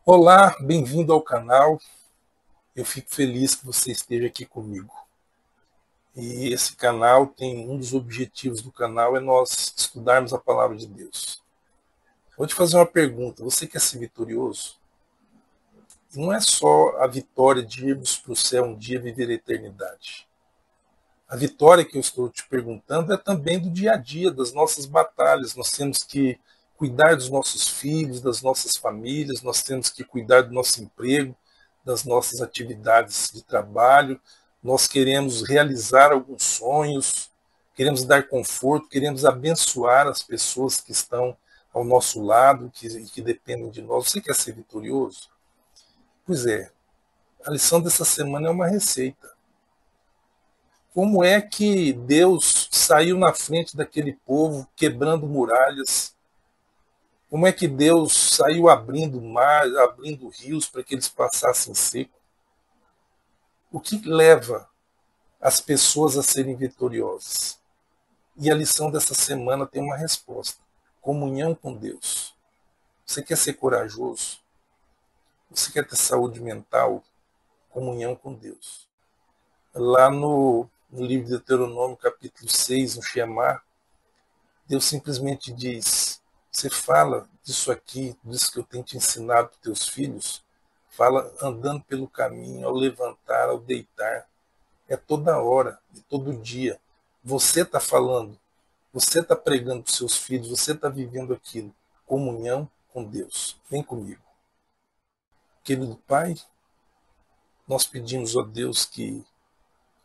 Olá, bem-vindo ao canal. Eu fico feliz que você esteja aqui comigo. E esse canal tem um dos objetivos do canal é nós estudarmos a palavra de Deus. Vou te fazer uma pergunta. Você quer ser vitorioso? E não é só a vitória de irmos para o céu um dia viver a eternidade. A vitória que eu estou te perguntando é também do dia a dia, das nossas batalhas. Nós temos que cuidar dos nossos filhos, das nossas famílias, nós temos que cuidar do nosso emprego, das nossas atividades de trabalho. Nós queremos realizar alguns sonhos, queremos dar conforto, queremos abençoar as pessoas que estão ao nosso lado, que dependem de nós. Você quer ser vitorioso? Pois é, a lição dessa semana é uma receita. Como é que Deus saiu na frente daquele povo, quebrando muralhas? Como é que Deus saiu abrindo mar, abrindo rios para que eles passassem seco? O que leva as pessoas a serem vitoriosas? E a lição dessa semana tem uma resposta: comunhão com Deus. Você quer ser corajoso? Você quer ter saúde mental? Comunhão com Deus. Lá no livro de Deuteronômio, capítulo 6, no Shemá, Deus simplesmente diz: você fala disso aqui, disso que eu tenho te ensinado para os teus filhos, fala andando pelo caminho, ao levantar, ao deitar. É toda hora, e todo dia. Você está falando, você está pregando para os seus filhos, você está vivendo aquilo. Comunhão com Deus. Vem comigo. Querido Pai, nós pedimos, ó Deus, que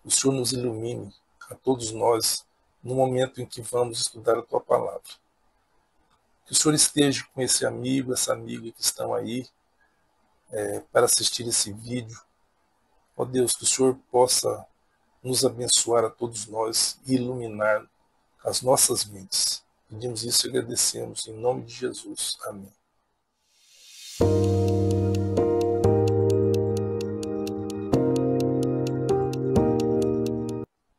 o Senhor nos ilumine, a todos nós, no momento em que vamos estudar a Tua Palavra. Que o Senhor esteja com esse amigo, essa amiga que estão aí para assistir esse vídeo. Ó Deus, que o Senhor possa nos abençoar a todos nós e iluminar as nossas mentes. Pedimos isso e agradecemos em nome de Jesus. Amém.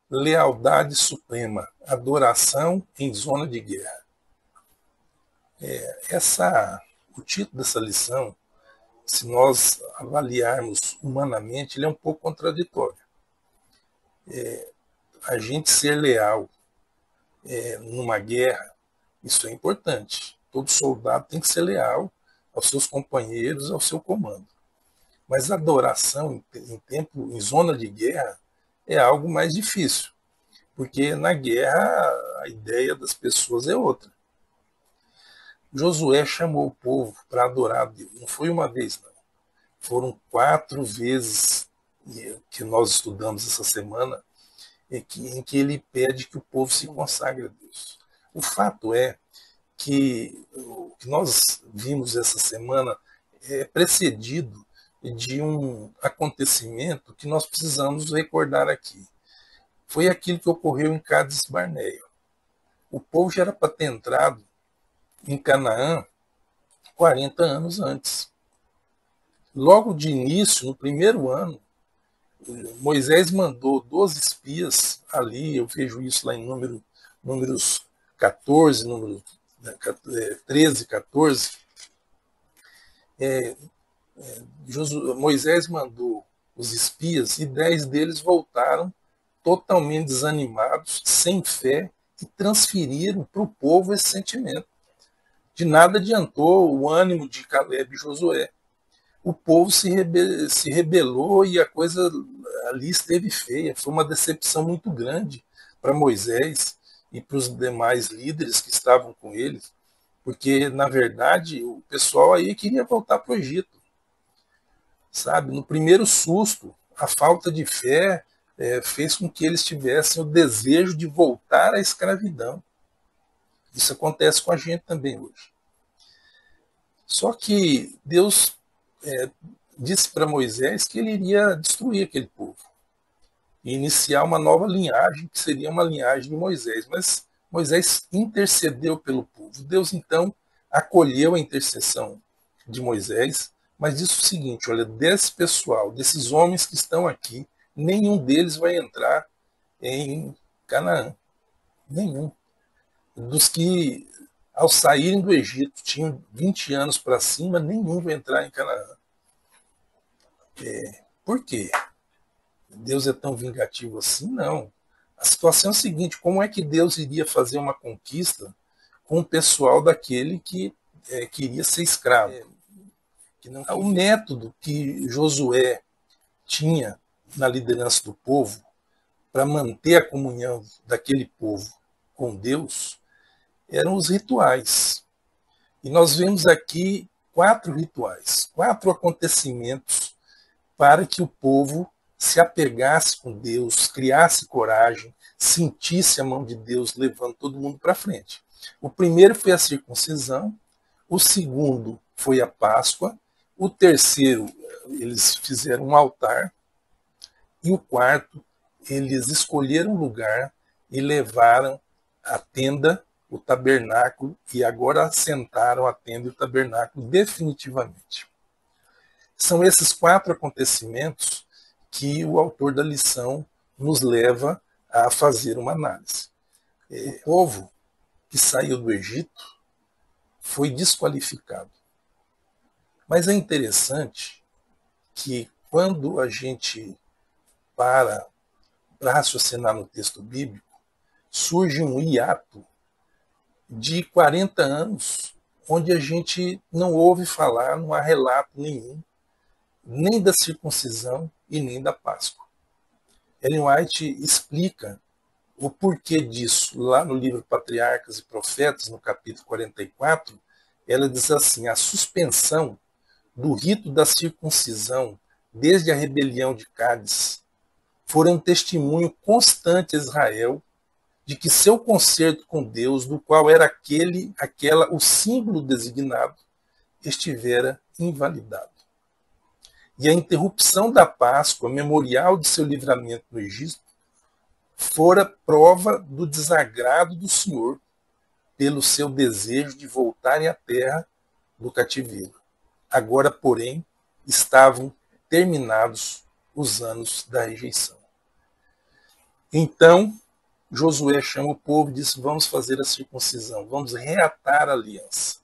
Lealdade suprema, adoração em zona de guerra. O título dessa lição, se nós avaliarmos humanamente, ele é um pouco contraditório. A gente ser leal numa guerra, isso é importante. Todo soldado tem que ser leal aos seus companheiros, ao seu comando. Mas a adoração em zona de guerra é algo mais difícil, porque na guerra a ideia das pessoas é outra. Josué chamou o povo para adorar a Deus. Não foi uma vez, não. Foram 4 vezes que nós estudamos essa semana em que ele pede que o povo se consagre a Deus. O fato é que o que nós vimos essa semana é precedido de um acontecimento que nós precisamos recordar aqui. Foi aquilo que ocorreu em Cádiz Barneia. O povo já era para ter entrado em Canaã 40 anos antes. Logo de início, no primeiro ano, Moisés mandou 12 espias ali, eu vejo isso lá em números 14, número 13, 14. Moisés mandou os espias e 10 deles voltaram totalmente desanimados, sem fé, e transferiram para o povo esse sentimento. De nada adiantou o ânimo de Caleb e Josué. O povo se rebelou e a coisa ali esteve feia. Foi uma decepção muito grande para Moisés e para os demais líderes que estavam com eles, porque, na verdade, o pessoal aí queria voltar para o Egito. Sabe? No primeiro susto, a falta de fé fez com que eles tivessem o desejo de voltar à escravidão. Isso acontece com a gente também hoje. Só que Deus disse para Moisés que ele iria destruir aquele povo e iniciar uma nova linhagem, que seria uma linhagem de Moisés. Mas Moisés intercedeu pelo povo. Deus, então, acolheu a intercessão de Moisés, mas disse o seguinte: olha, desse pessoal, desses homens que estão aqui, nenhum deles vai entrar em Canaã. Nenhum. Dos que ao saírem do Egito, tinham 20 anos para cima, nenhum vai entrar em Canaã. Por quê? Deus é tão vingativo assim? Não. A situação é a seguinte: como é que Deus iria fazer uma conquista com o pessoal daquele que queria ser escravo? O método que Josué tinha na liderança do povo para manter a comunhão daquele povo com Deus eram os rituais. E nós vemos aqui 4 rituais, 4 acontecimentos para que o povo se apegasse com Deus, criasse coragem, sentisse a mão de Deus levando todo mundo para frente. O primeiro foi a circuncisão, o segundo foi a Páscoa, o terceiro eles fizeram um altar, e o quarto eles escolheram um lugar e levaram a tenda, o tabernáculo, e agora assentaram a tenda e o tabernáculo definitivamente. São esses 4 acontecimentos que o autor da lição nos leva a fazer uma análise. O povo que saiu do Egito foi desqualificado. Mas é interessante que quando a gente para raciocinar no texto bíblico, surge um hiato de 40 anos, onde a gente não ouve falar, não há relato nenhum, nem da circuncisão e nem da Páscoa. Ellen White explica o porquê disso. Lá no livro Patriarcas e Profetas, no capítulo 44, ela diz assim: a suspensão do rito da circuncisão desde a rebelião de Cádiz foram um testemunho constante a Israel de que seu concerto com Deus, do qual era o símbolo designado, estivera invalidado. E a interrupção da Páscoa, memorial de seu livramento no Egito, fora prova do desagrado do Senhor pelo seu desejo de voltarem à terra do cativeiro. Agora, porém, estavam terminados os anos da rejeição. Então, Josué chama o povo e diz: vamos fazer a circuncisão, vamos reatar a aliança.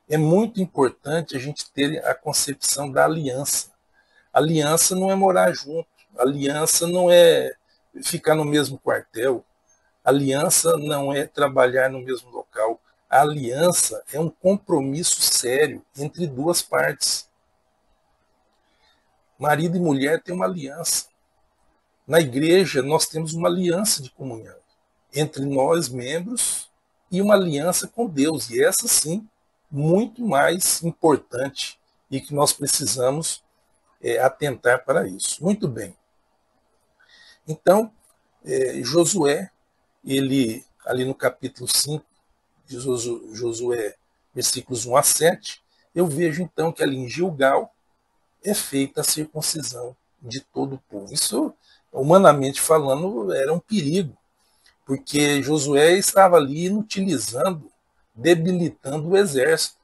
É muito importante a gente ter a concepção da aliança. Aliança não é morar junto, aliança não é ficar no mesmo quartel, aliança não é trabalhar no mesmo local. A aliança é um compromisso sério entre 2 partes. Marido e mulher têm uma aliança. Na igreja, nós temos uma aliança de comunhão entre nós, membros, e uma aliança com Deus. E essa, sim, muito mais importante e que nós precisamos atentar para isso. Muito bem. Então, Josué, ele, ali no capítulo 5 de Josué, versículos 1 a 7, eu vejo então que ali em Gilgal é feita a circuncisão de todo o povo. Isso, humanamente falando, era um perigo, porque Josué estava ali inutilizando, debilitando o exército.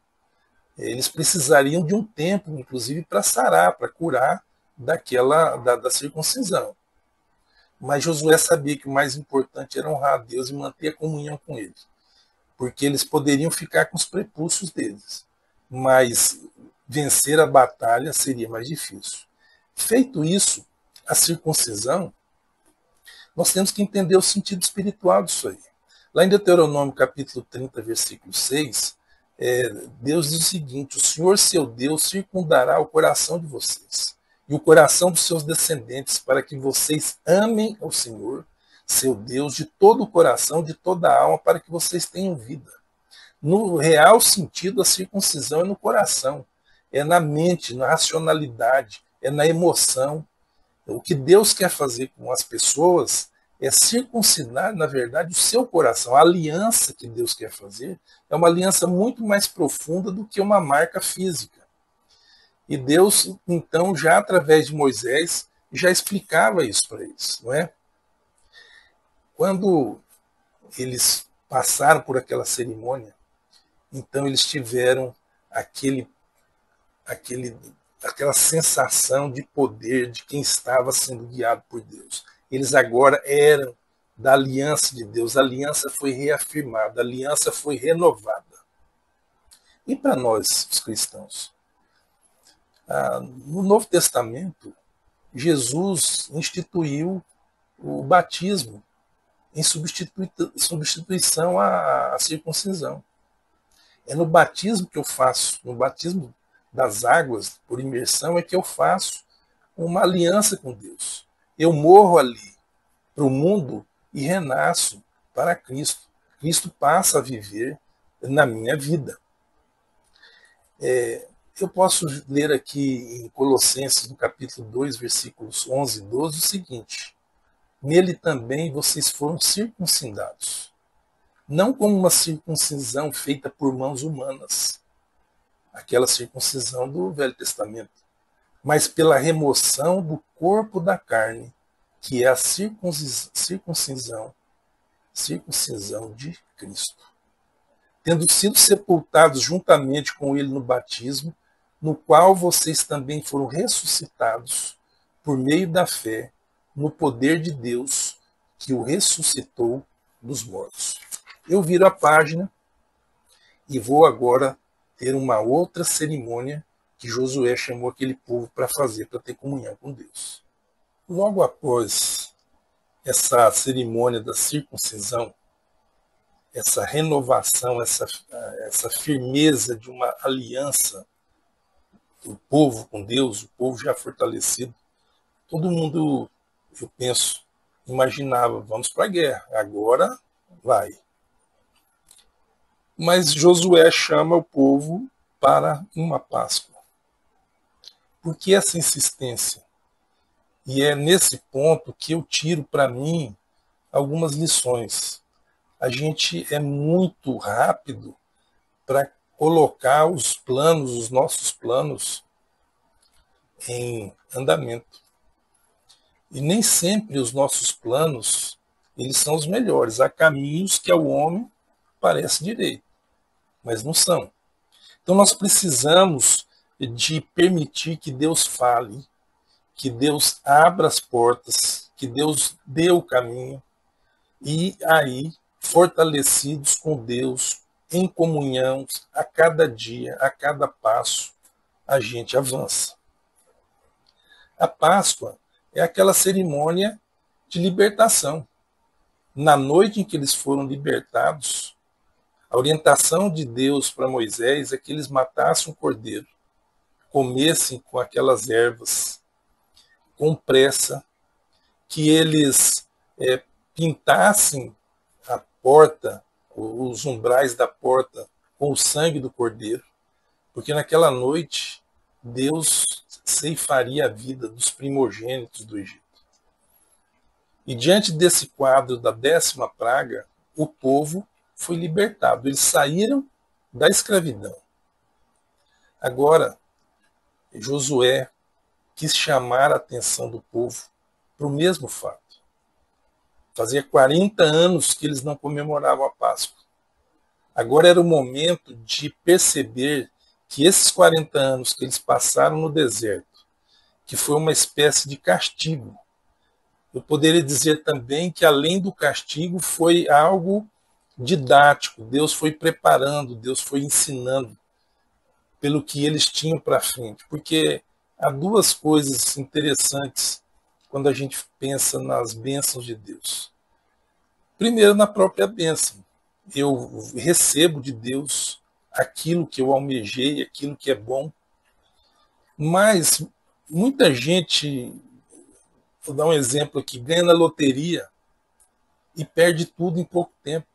Eles precisariam de um tempo, inclusive, para sarar, para curar da circuncisão. Mas Josué sabia que o mais importante era honrar a Deus e manter a comunhão com ele, porque eles poderiam ficar com os prepúcios deles, mas vencer a batalha seria mais difícil. Feito isso, a circuncisão, nós temos que entender o sentido espiritual disso aí. Lá em Deuteronômio capítulo 30, versículo 6, Deus diz o seguinte: o Senhor seu Deus circundará o coração de vocês e o coração dos seus descendentes, para que vocês amem ao Senhor, seu Deus, de todo o coração, de toda a alma, para que vocês tenham vida. No real sentido, a circuncisão é no coração, é na mente, na racionalidade, é na emoção. O que Deus quer fazer com as pessoas é circuncidar, na verdade, o seu coração. A aliança que Deus quer fazer é uma aliança muito mais profunda do que uma marca física. E Deus, então, já através de Moisés, já explicava isso para eles, não é? Quando eles passaram por aquela cerimônia, então eles tiveram aquela sensação de poder de quem estava sendo guiado por Deus. Eles agora eram da aliança de Deus, a aliança foi reafirmada, a aliança foi renovada. E para nós, os cristãos? No Novo Testamento, Jesus instituiu o batismo em substituição à circuncisão. É no batismo que eu faço, no batismo das águas, por imersão, é que eu faço uma aliança com Deus. Eu morro ali para o mundo e renasço para Cristo. Cristo passa a viver na minha vida. Eu posso ler aqui em Colossenses, no capítulo 2, versículos 11 e 12, o seguinte: nele também vocês foram circuncidados, não como uma circuncisão feita por mãos humanas, aquela circuncisão do Velho Testamento, mas pela remoção do corpo da carne, que é a circuncisão de Cristo. Tendo sido sepultados juntamente com ele no batismo, no qual vocês também foram ressuscitados por meio da fé no poder de Deus que o ressuscitou dos mortos. Eu viro a página e vou agora ter uma outra cerimônia que Josué chamou aquele povo para fazer, para ter comunhão com Deus. Logo após essa cerimônia da circuncisão, essa renovação, essa firmeza de uma aliança do povo com Deus, o povo já fortalecido, todo mundo, eu penso, imaginava, vamos para a guerra, agora vai. Mas Josué chama o povo para uma Páscoa. Por que essa insistência? E é nesse ponto que eu tiro para mim algumas lições. A gente é muito rápido para colocar os nossos planos em andamento. E nem sempre os nossos planos eles são os melhores. Há caminhos que ao homem parece direito, mas não são. Então nós precisamos de permitir que Deus fale, que Deus abra as portas, que Deus dê o caminho, e aí, fortalecidos com Deus, em comunhão, a cada dia, a cada passo, a gente avança. A Páscoa é aquela cerimônia de libertação. Na noite em que eles foram libertados, a orientação de Deus para Moisés é que eles matassem um cordeiro, comessem com aquelas ervas, com pressa, que eles pintassem a porta, os umbrais da porta, com o sangue do cordeiro, porque naquela noite Deus ceifaria a vida dos primogênitos do Egito. E diante desse quadro da 10ª praga, o povo foi libertado. Eles saíram da escravidão. Agora, Josué quis chamar a atenção do povo para o mesmo fato. Fazia 40 anos que eles não comemoravam a Páscoa. Agora era o momento de perceber que esses 40 anos que eles passaram no deserto, que foi uma espécie de castigo. Eu poderia dizer também que, além do castigo, foi algo didático. Deus foi preparando, Deus foi ensinando pelo que eles tinham para frente. Porque há duas coisas interessantes quando a gente pensa nas bênçãos de Deus. Primeiro, na própria bênção. Eu recebo de Deus aquilo que eu almejei, aquilo que é bom. Mas muita gente, vou dar um exemplo aqui, ganha na loteria e perde tudo em pouco tempo.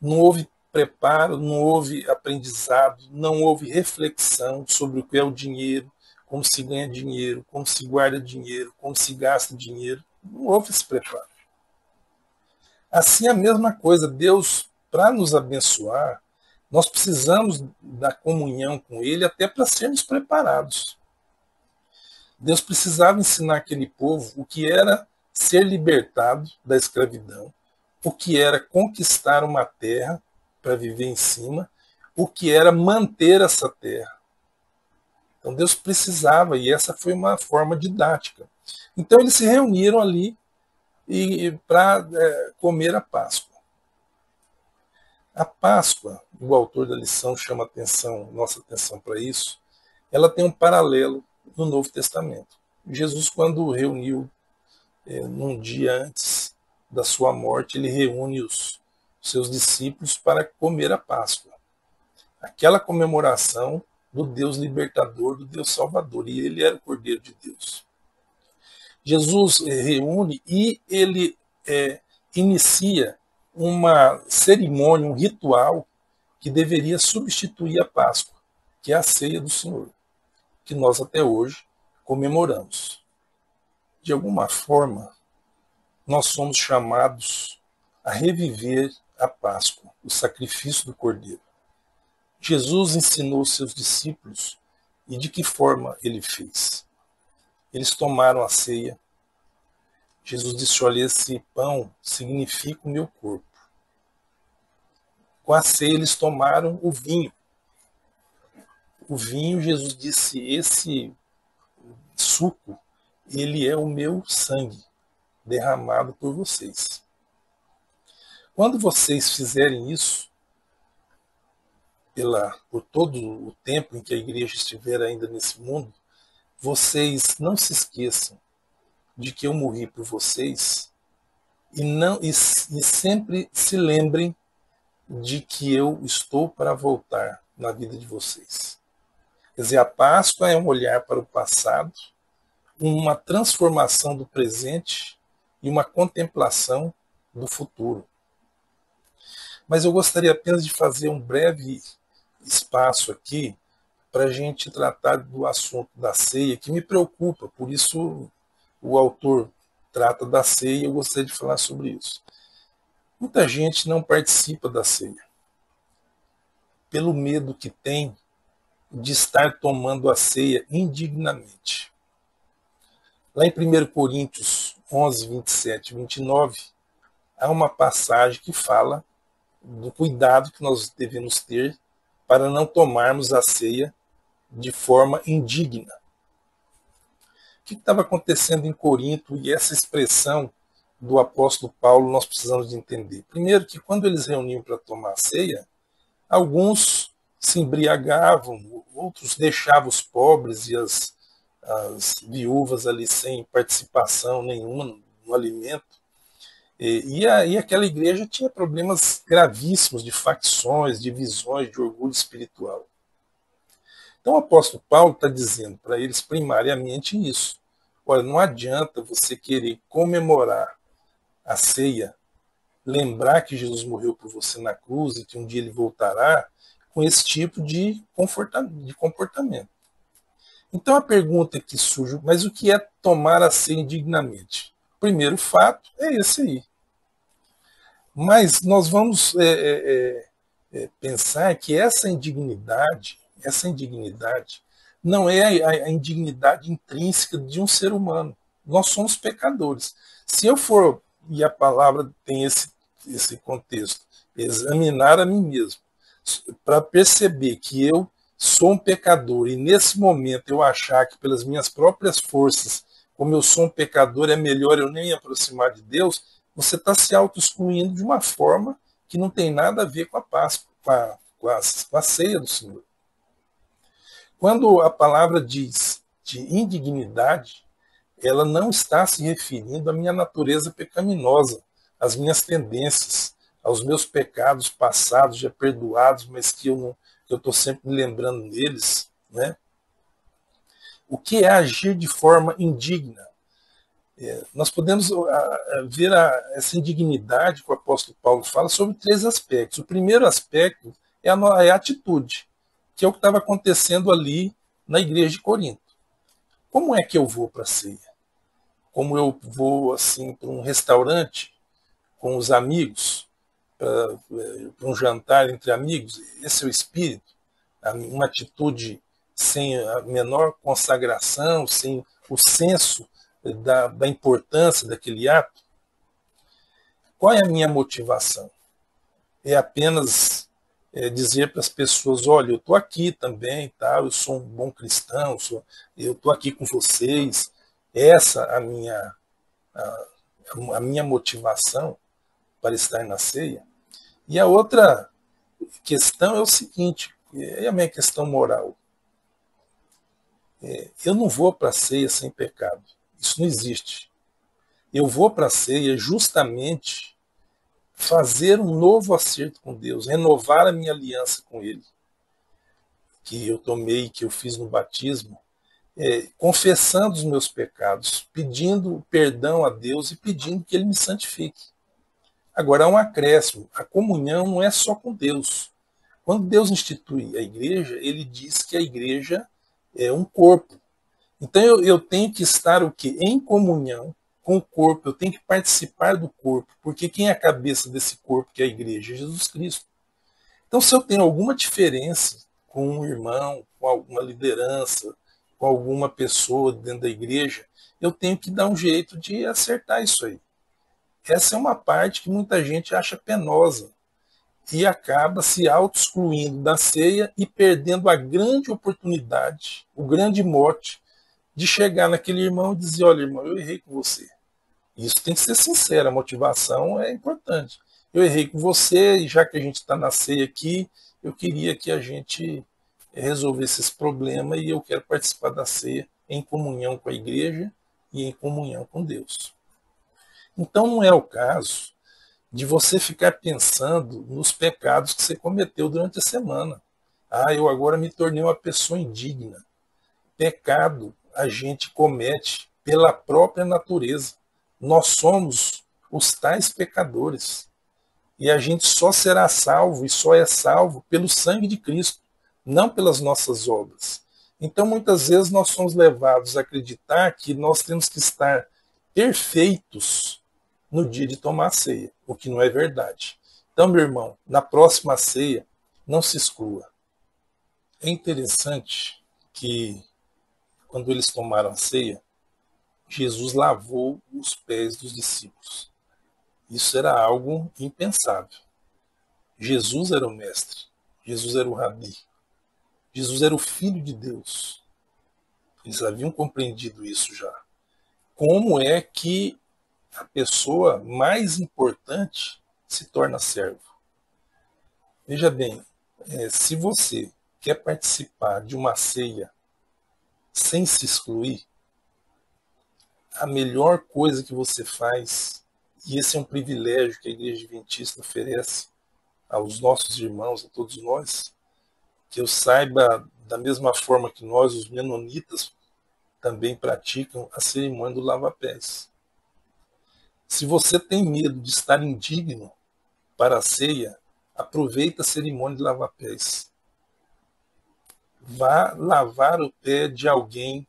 Não houve preparo, não houve aprendizado, não houve reflexão sobre o que é o dinheiro, como se ganha dinheiro, como se guarda dinheiro, como se gasta dinheiro. Não houve esse preparo. Assim, a mesma coisa, Deus, para nos abençoar, nós precisamos da comunhão com Ele até para sermos preparados. Deus precisava ensinar aquele povo o que era ser libertado da escravidão, o que era conquistar uma terra para viver em cima, o que era manter essa terra. Então Deus precisava, e essa foi uma forma didática. Então eles se reuniram ali para comer a Páscoa. A Páscoa, o autor da lição chama nossa atenção para isso, ela tem um paralelo no Novo Testamento. Jesus, quando reuniu, num dia antes da sua morte, ele reúne os seus discípulos para comer a Páscoa. Aquela comemoração do Deus libertador, do Deus salvador, e ele era o Cordeiro de Deus. Jesus reúne e ele inicia uma cerimônia, um ritual que deveria substituir a Páscoa, que é a ceia do Senhor, que nós até hoje comemoramos. De alguma forma, nós somos chamados a reviver a Páscoa, o sacrifício do Cordeiro. Jesus ensinou os seus discípulos e de que forma ele fez. Eles tomaram a ceia. Jesus disse: olha, esse pão significa o meu corpo. Com a ceia eles tomaram o vinho. O vinho, Jesus disse, esse suco, ele é o meu sangue derramado por vocês. Quando vocês fizerem isso, por todo o tempo em que a igreja estiver ainda nesse mundo, vocês não se esqueçam de que eu morri por vocês e sempre se lembrem de que eu estou para voltar na vida de vocês. Quer dizer, a Páscoa é um olhar para o passado, uma transformação do presente e uma contemplação do futuro. Mas eu gostaria apenas de fazer um breve espaço aqui para a gente tratar do assunto da ceia, que me preocupa, por isso o autor trata da ceia e eu gostaria de falar sobre isso. Muita gente não participa da ceia, pelo medo que tem de estar tomando a ceia indignamente. Lá em 1 Coríntios 11, 27 e 29, há uma passagem que fala do cuidado que nós devemos ter para não tomarmos a ceia de forma indigna. O que estava acontecendo em Corinto e essa expressão do apóstolo Paulo nós precisamos de entender? Primeiro, que quando eles reuniam para tomar a ceia, alguns se embriagavam, outros deixavam os pobres e as viúvas ali sem participação nenhuma no alimento. E aquela igreja tinha problemas gravíssimos de facções, divisões, de orgulho espiritual. Então o apóstolo Paulo está dizendo para eles primariamente isso. Olha, não adianta você querer comemorar a ceia, lembrar que Jesus morreu por você na cruz e que um dia ele voltará, com esse tipo de comportamento. Então a pergunta que surge, mas o que é tomar a ceia indignamente? O primeiro fato é esse aí. Mas nós vamos pensar que essa indignidade não é a indignidade intrínseca de um ser humano. Nós somos pecadores. Se eu for, e a palavra tem esse contexto, examinar a mim mesmo, para perceber que eu sou um pecador e nesse momento eu achar que pelas minhas próprias forças, como eu sou um pecador, é melhor eu nem me aproximar de Deus, você está se auto-excluindo de uma forma que não tem nada a ver com a Páscoa, com a ceia do Senhor. Quando a palavra diz de indignidade, ela não está se referindo à minha natureza pecaminosa, às minhas tendências, aos meus pecados passados, já perdoados, mas que eu estou sempre me lembrando deles. Né? O que é agir de forma indigna? Nós podemos ver essa indignidade que o apóstolo Paulo fala sobre 3 aspectos. O primeiro aspecto é a atitude, que é o que estava acontecendo ali na igreja de Corinto. Como é que eu vou para a ceia? Como eu vou assim para um restaurante com os amigos, para um jantar entre amigos? Esse é o espírito? Uma atitude sem a menor consagração, sem o senso da importância daquele ato? Qual é a minha motivação? É apenas dizer para as pessoas, olha, eu estou aqui também, tá? Eu sou um bom cristão, eu estou aqui com vocês. Essa a minha motivação para estar na ceia. E a outra A questão é o seguinte, é a minha questão moral. Eu não vou para a ceia sem pecado. Isso não existe. Eu vou para a ceia justamente fazer um novo acerto com Deus, renovar a minha aliança com Ele, que eu tomei, que eu fiz no batismo, confessando os meus pecados, pedindo perdão a Deus e pedindo que Ele me santifique. Agora, há um acréscimo. A comunhão não é só com Deus. Quando Deus institui a igreja, Ele diz que a igreja é um corpo. Então eu tenho que estar o quê? Em comunhão com o corpo, eu tenho que participar do corpo, porque quem é a cabeça desse corpo, que é a igreja? É Jesus Cristo. Então, se eu tenho alguma diferença com um irmão, com alguma liderança, com alguma pessoa dentro da igreja, eu tenho que dar um jeito de acertar isso aí. Essa é uma parte que muita gente acha penosa e acaba se auto-excluindo da ceia e perdendo a grande oportunidade, o grande mote de chegar naquele irmão e dizer: olha, irmão, eu errei com você. Isso tem que ser sincero, a motivação é importante. Eu errei com você e já que a gente está na ceia aqui, eu queria que a gente resolvesse esse problema e eu quero participar da ceia em comunhão com a igreja e em comunhão com Deus. Então não é o caso de você ficar pensando nos pecados que você cometeu durante a semana. Ah, eu agora me tornei uma pessoa indigna. Pecado a gente comete pela própria natureza. Nós somos os tais pecadores. E a gente só será salvo e só é salvo pelo sangue de Cristo, não pelas nossas obras. Então, muitas vezes, nós somos levados a acreditar que nós temos que estar perfeitos no dia de tomar a ceia, o que não é verdade. Então, meu irmão, na próxima ceia, não se exclua. É interessante que, quando eles tomaram a ceia, Jesus lavou os pés dos discípulos. Isso era algo impensável. Jesus era o mestre, Jesus era o rabi, Jesus era o Filho de Deus. Eles haviam compreendido isso já. Como é que a pessoa mais importante se torna servo? Veja bem, se você quer participar de uma ceia sem se excluir, a melhor coisa que você faz, e esse é um privilégio que a Igreja Adventista oferece aos nossos irmãos, a todos nós, que eu saiba, da mesma forma que nós, os menonitas, também praticam a cerimônia do lava-pés. Se você tem medo de estar indigno para a ceia, aproveita a cerimônia de lava-pés. Vá lavar o pé de alguém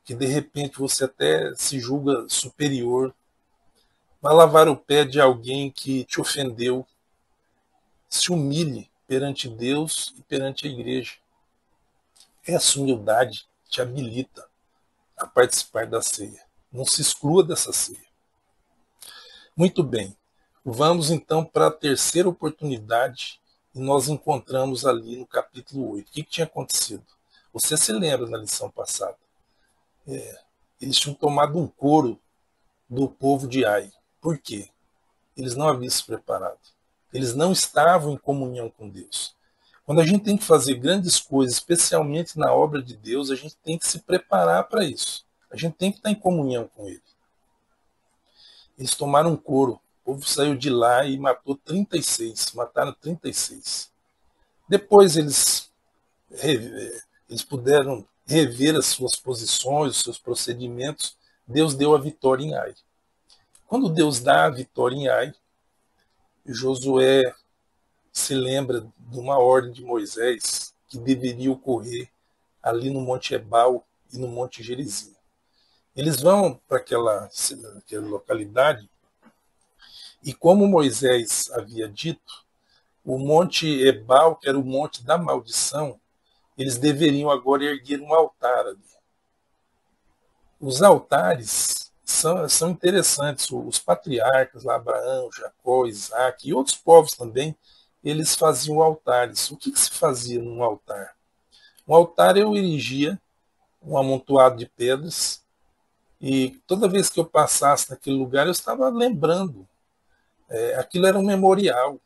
que de repente você até se julga superior. Vá lavar o pé de alguém que te ofendeu. Se humilhe perante Deus e perante a igreja. Essa humildade te habilita a participar da ceia. Não se exclua dessa ceia. Muito bem. Vamos então para a terceira oportunidade e nós encontramos ali no capítulo 8. O que tinha acontecido? Você se lembra na lição passada? Eles tinham tomado um couro do povo de Ai. Por quê? Eles não haviam se preparado. Eles não estavam em comunhão com Deus. Quando a gente tem que fazer grandes coisas, especialmente na obra de Deus, a gente tem que se preparar para isso. A gente tem que estar em comunhão com Ele. Eles tomaram um couro. O povo saiu de lá e matou 36. Mataram 36. Depois eles puderam rever as suas posições, os seus procedimentos. Deus deu a vitória em Ai. Quando Deus dá a vitória em Ai, Josué se lembra de uma ordem de Moisés que deveria ocorrer ali no Monte Ebal e no Monte Gerizim. Eles vão para aquela localidade e, como Moisés havia dito, o Monte Ebal, que era o Monte da Maldição, eles deveriam agora erguer um altar ali. Os altares são interessantes. Os patriarcas, lá, Abraão, Jacó, Isaac e outros povos também, eles faziam altares. O que se fazia num altar? Um altar eu erigia um amontoado de pedras e toda vez que eu passasse naquele lugar eu estava lembrando. Aquilo era um memorial.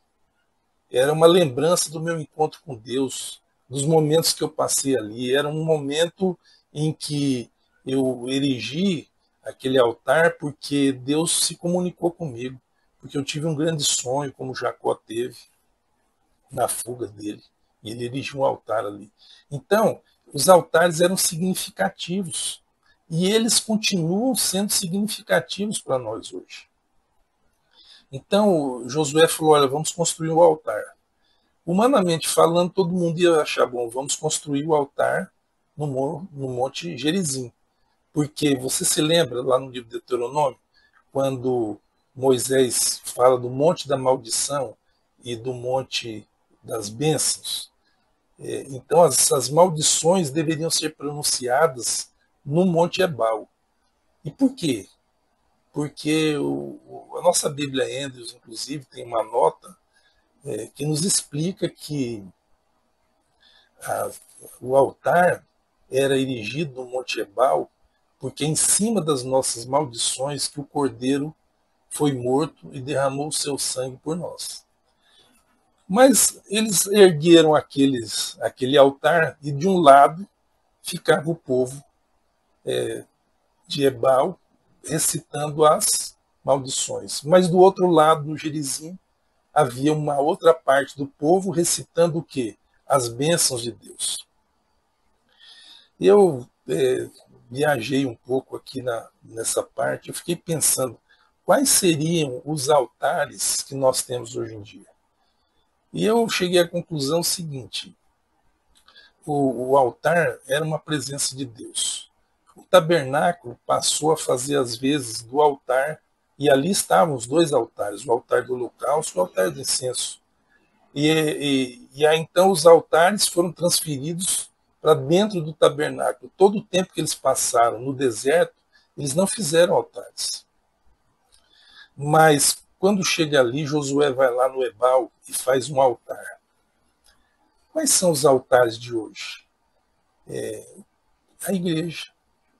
era uma lembrança do meu encontro com Deus, dos momentos que eu passei ali. Era um momento em que eu erigi aquele altar porque Deus se comunicou comigo, porque eu tive um grande sonho, como Jacó teve na fuga dele, e ele erigiu um altar ali. Então, os altares eram significativos, e eles continuam sendo significativos para nós hoje. Então, Josué falou, olha, vamos construir um altar. Humanamente falando, todo mundo ia achar, bom, vamos construir o altar no Monte Gerizim. Porque você se lembra, lá no livro de Deuteronômio, quando Moisés fala do Monte da Maldição e do Monte das Bênçãos? Então, essas maldições deveriam ser pronunciadas no Monte Ebal. E por quê? Porque a nossa Bíblia Andrews, inclusive, tem uma nota que nos explica que o altar era erigido no Monte Ebal porque em cima das nossas maldições que o Cordeiro foi morto e derramou o seu sangue por nós. Mas eles ergueram aquele altar e de um lado ficava o povo de Ebal recitando as maldições. Mas do outro lado, no Gerizim, havia uma outra parte do povo recitando o quê? As bênçãos de Deus. Eu viajei um pouco aqui nessa parte, eu fiquei pensando quais seriam os altares que nós temos hoje em dia. E eu cheguei à conclusão seguinte: o altar era uma presença de Deus. O tabernáculo passou a fazer as vezes do altar, e ali estavam os dois altares, o altar do holocausto e o altar do incenso. E aí então os altares foram transferidos para dentro do tabernáculo. Todo o tempo que eles passaram no deserto, eles não fizeram altares. Mas quando chega ali, Josué vai lá no Ebal e faz um altar. Quais são os altares de hoje? A igreja.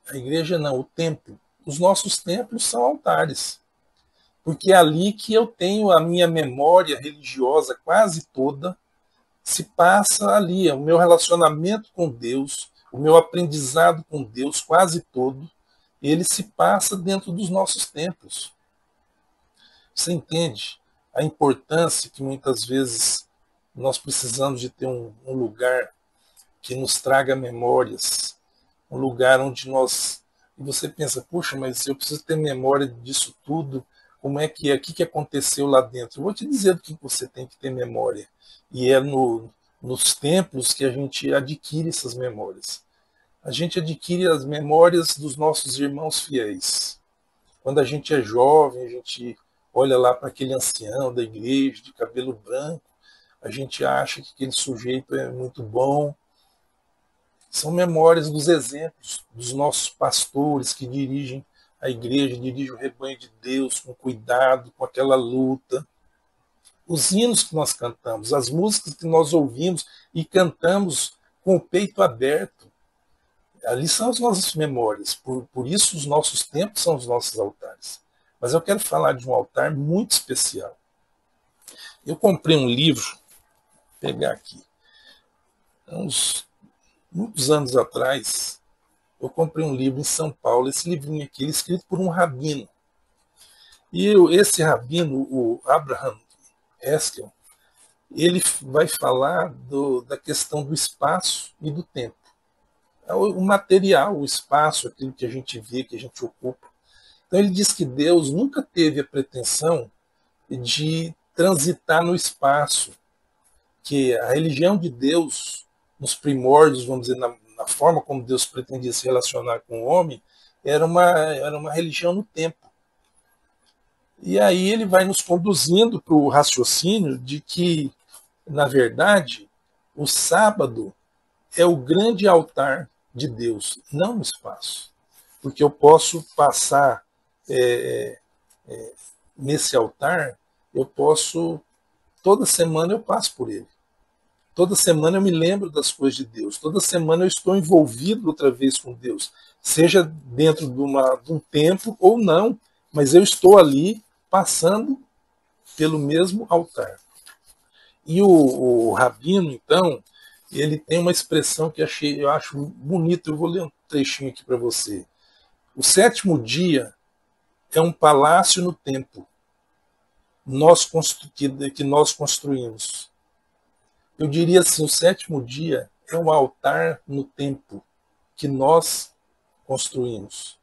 A igreja não, o templo. Os nossos templos são altares. Porque é ali que eu tenho a minha memória religiosa quase toda, se passa ali. O meu relacionamento com Deus, o meu aprendizado com Deus quase todo, ele se passa dentro dos nossos templos. Você entende a importância que muitas vezes nós precisamos de ter um lugar que nos traga memórias, um lugar onde nós... E você pensa, puxa, mas eu preciso ter memória disso tudo, como é que é, o que aconteceu lá dentro? Eu vou te dizer do que você tem que ter memória. E é nos templos que a gente adquire essas memórias. A gente adquire as memórias dos nossos irmãos fiéis. Quando a gente é jovem, a gente olha lá para aquele ancião da igreja, de cabelo branco, a gente acha que aquele sujeito é muito bom. São memórias dos exemplos dos nossos pastores que dirigem a igreja, dirigem o rebanho de Deus com cuidado, com aquela luta. Os hinos que nós cantamos, as músicas que nós ouvimos e cantamos com o peito aberto. Ali são as nossas memórias, por isso os nossos tempos são os nossos altares. Mas eu quero falar de um altar muito especial. Eu comprei um livro, vou pegar aqui, muitos anos atrás, eu comprei um livro em São Paulo, esse livrinho aqui, ele é escrito por um rabino. E esse rabino, o Abraham Eskel, ele vai falar da questão do espaço e do tempo. O material, o espaço, aquilo que a gente vê, que a gente ocupa. Então ele diz que Deus nunca teve a pretensão de transitar no espaço, que a religião de Deus, nos primórdios, vamos dizer, na forma como Deus pretendia se relacionar com o homem, era uma religião no tempo. E aí ele vai nos conduzindo para o raciocínio de que, na verdade, o sábado é o grande altar de Deus, não no espaço. Porque eu posso passar nesse altar, toda semana eu passo por ele. Toda semana eu me lembro das coisas de Deus. Toda semana eu estou envolvido outra vez com Deus. Seja dentro de um templo ou não, mas eu estou ali passando pelo mesmo altar. E o Rabino, então, ele tem uma expressão que eu acho bonita. Eu vou ler um trechinho aqui para você. O sétimo dia é um palácio no templo que nós construímos. Eu diria assim, o sétimo dia é um altar no templo que nós construímos.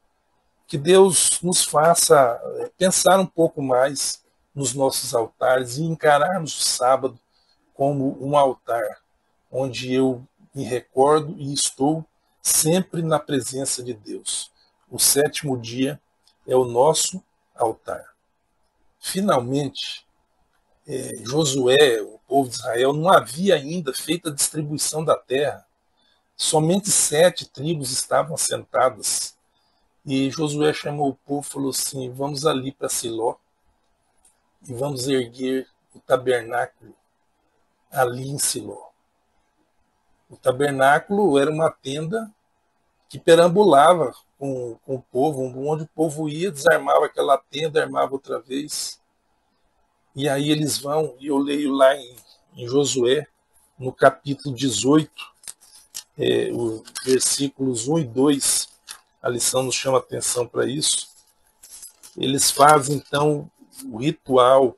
Que Deus nos faça pensar um pouco mais nos nossos altares e encararmos o sábado como um altar, onde eu me recordo e estou sempre na presença de Deus. O sétimo dia é o nosso altar. Finalmente, Josué, o povo de Israel, não havia ainda feito a distribuição da terra. Somente 7 tribos estavam assentadas. E Josué chamou o povo e falou assim: vamos ali para Siló e vamos erguer o tabernáculo ali em Siló. O tabernáculo era uma tenda que perambulava com o povo, onde o povo ia, desarmava aquela tenda, armava outra vez. E aí eles vão, e eu leio lá em Josué, no capítulo 18, os versículos 1 e 2, a lição nos chama atenção para isso. Eles fazem, então, o ritual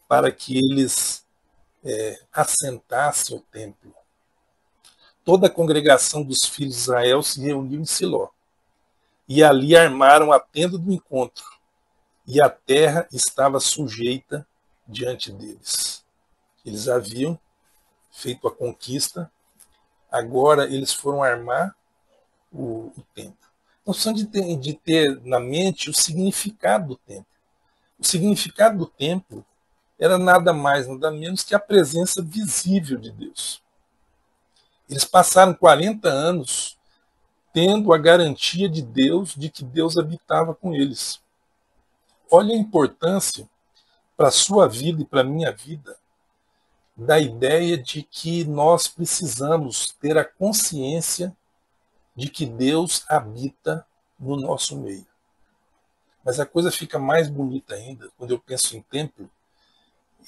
para que eles assentassem o templo. Toda a congregação dos filhos de Israel se reuniu em Siló. E ali armaram a tenda do encontro. E a terra estava sujeita diante deles. Eles haviam feito a conquista, agora eles foram armar o templo. Nós precisamos de ter na mente o significado do templo. O significado do templo era nada mais, nada menos que a presença visível de Deus. Eles passaram 40 anos tendo a garantia de Deus, de que Deus habitava com eles. Olha a importância para a sua vida e para a minha vida da ideia de que nós precisamos ter a consciência de que Deus habita no nosso meio. Mas a coisa fica mais bonita ainda quando eu penso em templo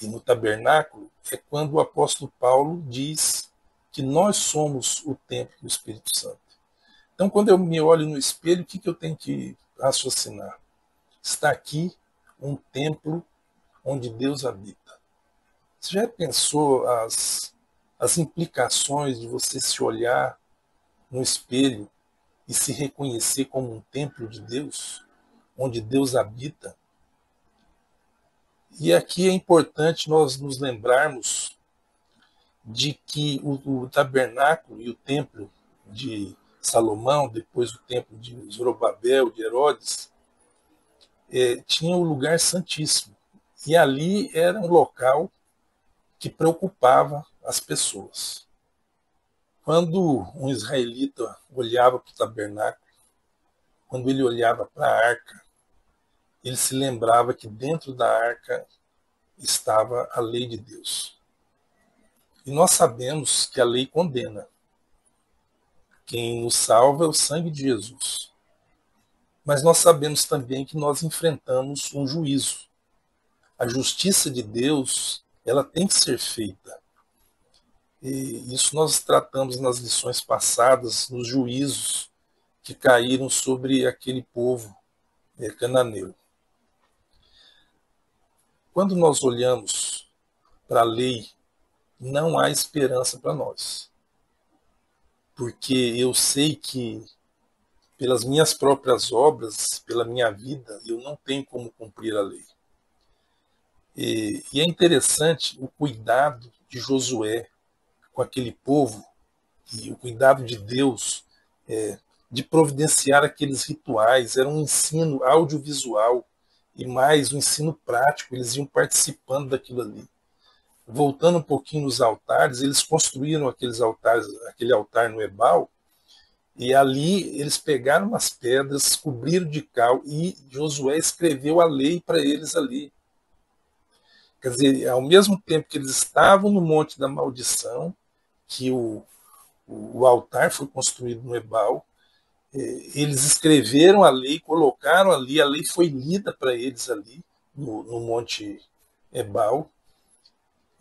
e no tabernáculo, é quando o apóstolo Paulo diz que nós somos o templo do Espírito Santo. Então, quando eu me olho no espelho, o que eu tenho que raciocinar? Está aqui um templo onde Deus habita. Você já pensou as implicações de você se olhar no espelho e se reconhecer como um templo de Deus, onde Deus habita? E aqui é importante nós nos lembrarmos de que o tabernáculo e o templo de Salomão, depois o templo de Zorobabel, de Herodes, tinha o lugar santíssimo. E ali era um local que preocupava as pessoas. Quando um israelita olhava para o tabernáculo, quando ele olhava para a arca, ele se lembrava que dentro da arca estava a lei de Deus. E nós sabemos que a lei condena. Quem nos salva é o sangue de Jesus. Mas nós sabemos também que nós enfrentamos um juízo. A justiça de Deus, ela tem que ser feita. E isso nós tratamos nas lições passadas, nos juízos que caíram sobre aquele povo cananeu. Quando nós olhamos para a lei, não há esperança para nós. Porque eu sei que, pelas minhas próprias obras, pela minha vida, eu não tenho como cumprir a lei. E é interessante o cuidado de Josué com aquele povo, e o cuidado de Deus de providenciar aqueles rituais. Era um ensino audiovisual e mais um ensino prático, eles iam participando daquilo ali. Voltando um pouquinho nos altares, eles construíram aqueles altares, aquele altar no Ebal, e ali eles pegaram umas pedras, cobriram de cal, e Josué escreveu a lei para eles ali. Quer dizer, ao mesmo tempo que eles estavam no Monte da Maldição, que o altar foi construído no Ebal, eles escreveram a lei, colocaram ali, a lei foi lida para eles ali, no Monte Ebal,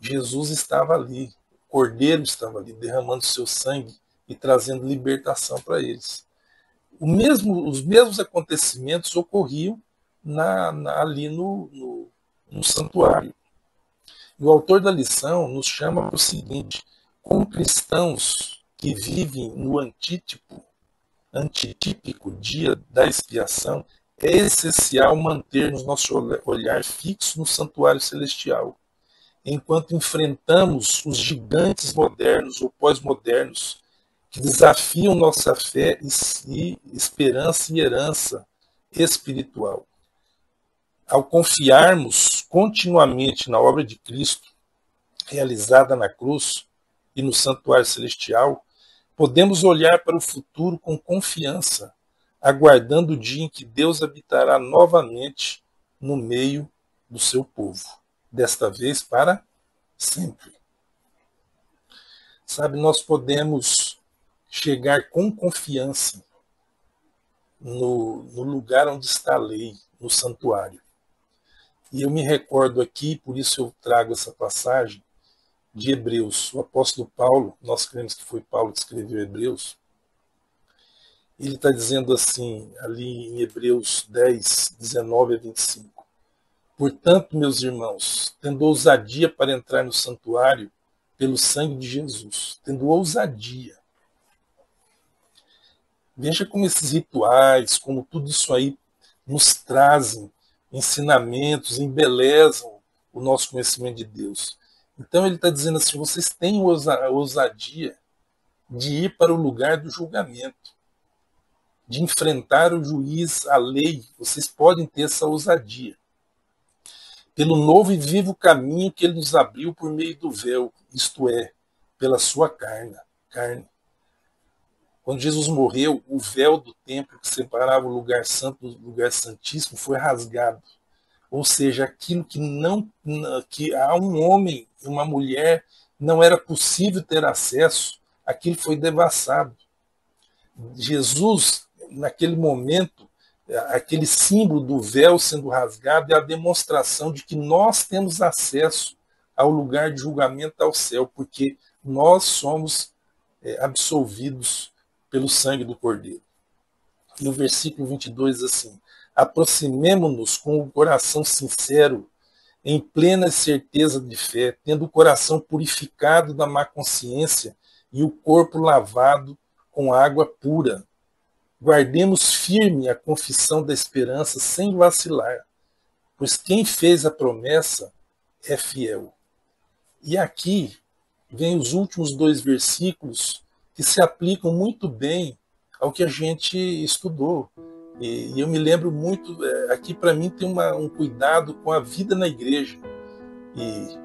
Jesus estava ali, o Cordeiro estava ali, derramando seu sangue e trazendo libertação para eles. Os mesmos acontecimentos ocorriam ali no santuário. E o autor da lição nos chama para o seguinte: como cristãos que vivem no antitípico dia da expiação, é essencial mantermos nosso olhar fixo no santuário celestial, enquanto enfrentamos os gigantes modernos ou pós-modernos que desafiam nossa fé e esperança e herança espiritual. Ao confiarmos continuamente na obra de Cristo, realizada na cruz e no santuário celestial, podemos olhar para o futuro com confiança, aguardando o dia em que Deus habitará novamente no meio do seu povo, desta vez para sempre. Sabe, nós podemos chegar com confiança no lugar onde está a lei, no santuário. E eu me recordo aqui, por isso eu trago essa passagem de Hebreus. O apóstolo Paulo, nós cremos que foi Paulo que escreveu Hebreus, ele está dizendo assim, ali em Hebreus 10, 19 a 25. Portanto, meus irmãos, tendo ousadia para entrar no santuário pelo sangue de Jesus, tendo ousadia. Veja como esses rituais, como tudo isso aí nos trazem ensinamentos, embelezam o nosso conhecimento de Deus. Então ele está dizendo assim, vocês têm a ousadia de ir para o lugar do julgamento, de enfrentar o juiz, a lei. Vocês podem ter essa ousadia. Pelo novo e vivo caminho que ele nos abriu por meio do véu, isto é, pela sua carne. Quando Jesus morreu, o véu do templo que separava o lugar santo do lugar santíssimo foi rasgado. Ou seja, aquilo que a um homem e uma mulher não era possível ter acesso, aquilo foi devassado. Jesus, naquele momento, aquele símbolo do véu sendo rasgado é a demonstração de que nós temos acesso ao lugar de julgamento, ao céu, porque nós somos absolvidos pelo sangue do Cordeiro. E o versículo 22 diz assim: aproximemo-nos com o coração sincero, em plena certeza de fé, tendo o coração purificado da má consciência e o corpo lavado com água pura. Guardemos firme a confissão da esperança sem vacilar, pois quem fez a promessa é fiel. E aqui vem os últimos 2 versículos que se aplicam muito bem ao que a gente estudou. E eu me lembro muito, aqui para mim tem um cuidado com a vida na igreja, e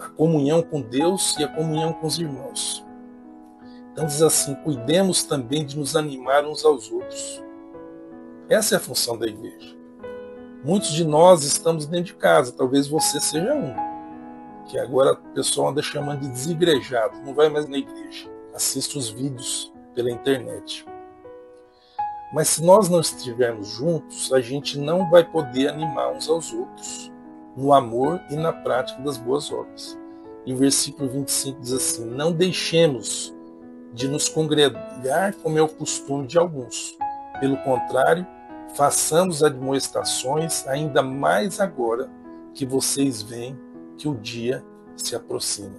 a comunhão com Deus e a comunhão com os irmãos. Então diz assim, cuidemos também de nos animar uns aos outros. Essa é a função da igreja. Muitos de nós estamos dentro de casa, talvez você seja um, que agora o pessoal anda chamando de desigrejado, não vai mais na igreja, assiste os vídeos pela internet. Mas se nós não estivermos juntos, a gente não vai poder animar uns aos outros, no amor e na prática das boas obras. E o versículo 25 diz assim, não deixemos de nos congregar como é o costume de alguns. Pelo contrário, façamos admoestações ainda mais agora que vocês veem que o dia se aproxima.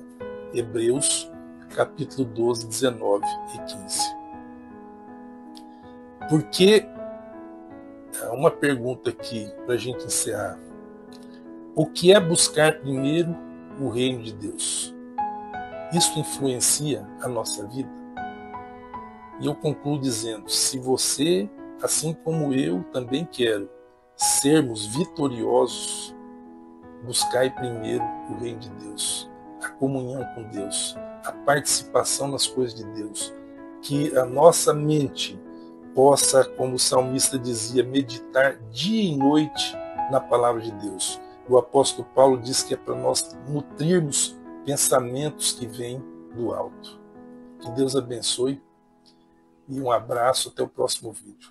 Hebreus, capítulo 12, 19 e 15. Porque, uma pergunta aqui para a gente encerrar. O que é buscar primeiro o reino de Deus? Isso influencia a nossa vida? E eu concluo dizendo, se você, assim como eu, também quero sermos vitoriosos, buscai primeiro o reino de Deus, a comunhão com Deus, a participação nas coisas de Deus, que a nossa mente possa, como o salmista dizia, meditar dia e noite na palavra de Deus. O apóstolo Paulo diz que é para nós nutrirmos pensamentos que vêm do alto. Que Deus abençoe e um abraço, até o próximo vídeo.